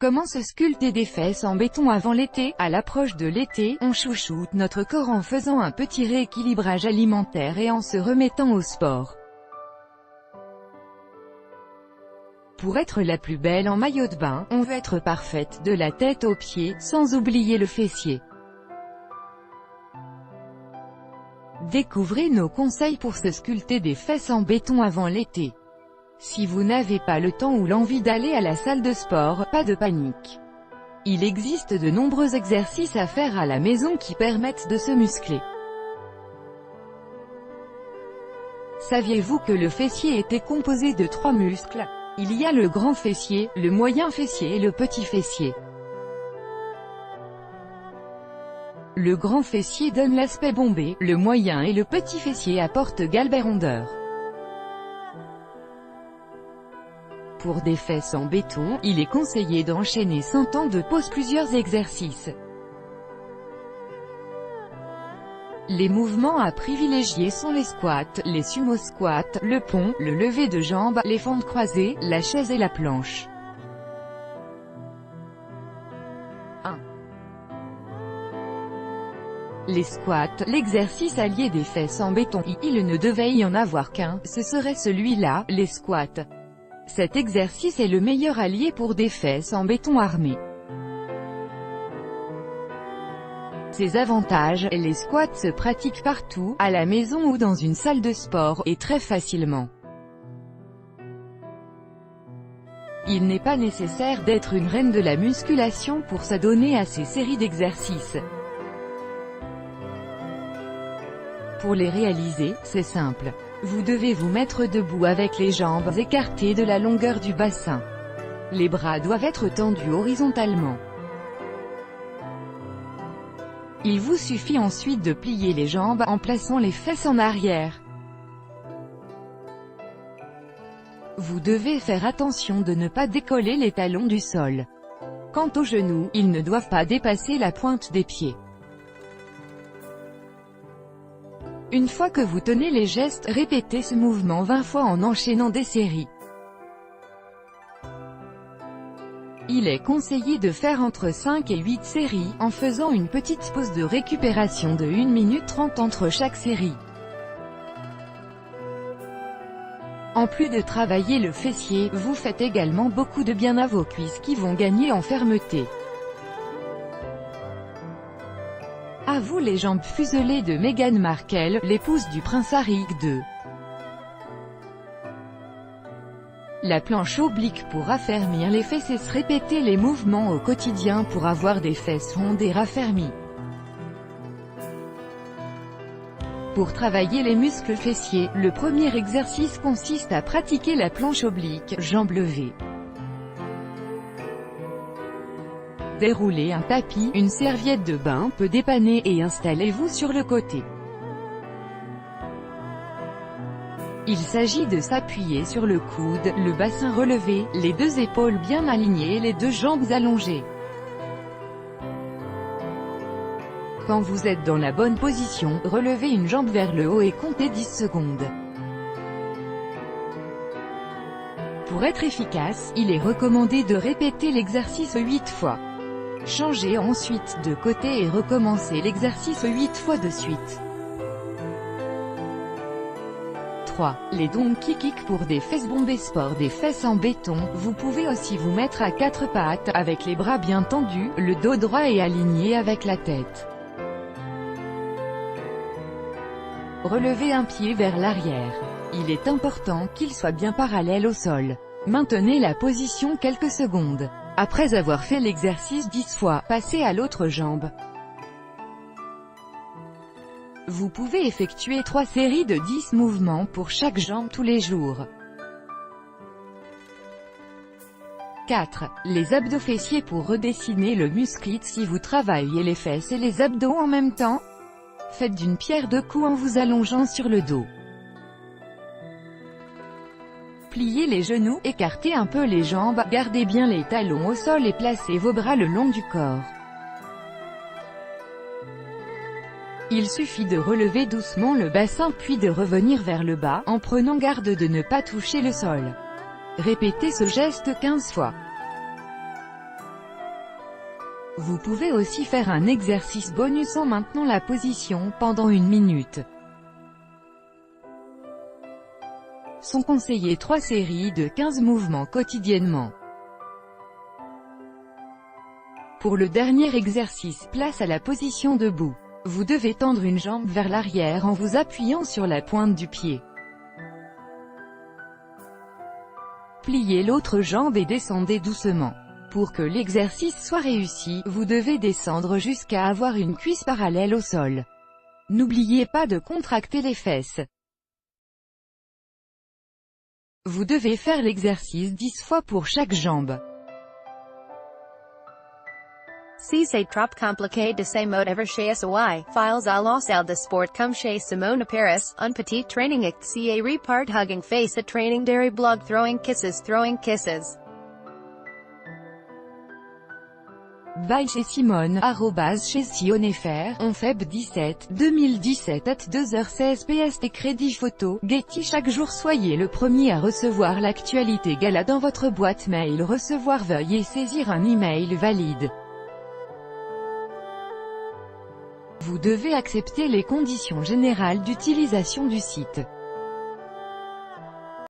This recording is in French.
Comment se sculpter des fesses en béton avant l'été? À l'approche de l'été, on chouchoute notre corps en faisant un petit rééquilibrage alimentaire et en se remettant au sport. Pour être la plus belle en maillot de bain, on veut être parfaite de la tête aux pieds, sans oublier le fessier. Découvrez nos conseils pour se sculpter des fesses en béton avant l'été. Si vous n'avez pas le temps ou l'envie d'aller à la salle de sport, pas de panique. Il existe de nombreux exercices à faire à la maison qui permettent de se muscler. Saviez-vous que le fessier était composé de 3 muscles? Il y a le grand fessier, le moyen fessier et le petit fessier. Le grand fessier donne l'aspect bombé, le moyen et le petit fessier apportent galbe et rondeur. Pour des fesses en béton, il est conseillé d'enchaîner sans temps de pause plusieurs exercices. Les mouvements à privilégier sont les squats, les sumo squats, le pont, le lever de jambes, les fentes croisées, la chaise et la planche. 1. Les squats, l'exercice allié des fesses en béton. Il ne devait y en avoir qu'un, ce serait celui-là, les squats. Cet exercice est le meilleur allié pour des fesses en béton armées. Ses avantages, les squats se pratiquent partout, à la maison ou dans une salle de sport, et très facilement. Il n'est pas nécessaire d'être une reine de la musculation pour s'adonner à ces séries d'exercices. Pour les réaliser, c'est simple. Vous devez vous mettre debout avec les jambes écartées de la longueur du bassin. Les bras doivent être tendus horizontalement. Il vous suffit ensuite de plier les jambes en plaçant les fesses en arrière. Vous devez faire attention de ne pas décoller les talons du sol. Quant aux genoux, ils ne doivent pas dépasser la pointe des pieds. Une fois que vous tenez les gestes, répétez ce mouvement 20 fois en enchaînant des séries. Il est conseillé de faire entre 5 et 8 séries, en faisant une petite pause de récupération de 1 minute 30 entre chaque série. En plus de travailler le fessier, vous faites également beaucoup de bien à vos cuisses qui vont gagner en fermeté. À vous les jambes fuselées de Meghan Markle, l'épouse du prince Harry II. La planche oblique pour raffermir les fesses. Répétez les mouvements au quotidien pour avoir des fesses rondes et raffermies. Pour travailler les muscles fessiers, le premier exercice consiste à pratiquer la planche oblique, jambes levées. Déroulez un tapis, une serviette de bain peut dépanner et installez-vous sur le côté. Il s'agit de s'appuyer sur le coude, le bassin relevé, les 2 épaules bien alignées et les 2 jambes allongées. Quand vous êtes dans la bonne position, relevez une jambe vers le haut et comptez 10 secondes. Pour être efficace, il est recommandé de répéter l'exercice 8 fois. Changez ensuite de côté et recommencez l'exercice 8 fois de suite. 3. Les donkey kicks pour des fesses bombées. Sport des fesses en béton. Vous pouvez aussi vous mettre à 4 pattes, avec les bras bien tendus, le dos droit et aligné avec la tête. Relevez un pied vers l'arrière. Il est important qu'il soit bien parallèle au sol. Maintenez la position quelques secondes. Après avoir fait l'exercice 10 fois, passez à l'autre jambe. Vous pouvez effectuer 3 séries de 10 mouvements pour chaque jambe tous les jours. 4. Les abdos fessiers pour redessiner le muscle. Si vous travaillez les fesses et les abdos en même temps, faites d'une pierre 2 coups en vous allongeant sur le dos. Pliez les genoux, écartez un peu les jambes, gardez bien les talons au sol et placez vos bras le long du corps. Il suffit de relever doucement le bassin puis de revenir vers le bas, en prenant garde de ne pas toucher le sol. Répétez ce geste 15 fois. Vous pouvez aussi faire un exercice bonus en maintenant la position pendant 1 minute. Sont conseillées 3 séries de 15 mouvements quotidiennement. Pour le dernier exercice, place à la position debout. Vous devez tendre une jambe vers l'arrière en vous appuyant sur la pointe du pied. Pliez l'autre jambe et descendez doucement. Pour que l'exercice soit réussi, vous devez descendre jusqu'à avoir une cuisse parallèle au sol. N'oubliez pas de contracter les fesses. Vous devez faire l'exercice 10 fois pour chaque jambe. Si c'est trop compliqué de se motiver à files à la salle de sport comme chez Simone Paris, un petit training et repart hugging face a training dairy blog throwing kisses. By chez Simone, chez @chez-sion-fr, on feb 17, 2017 at 2h16 PST Crédit Photo, Getty. Chaque jour soyez le premier à recevoir l'actualité gala dans votre boîte mail. Recevoir, veuillez saisir un email valide. Vous devez accepter les conditions générales d'utilisation du site.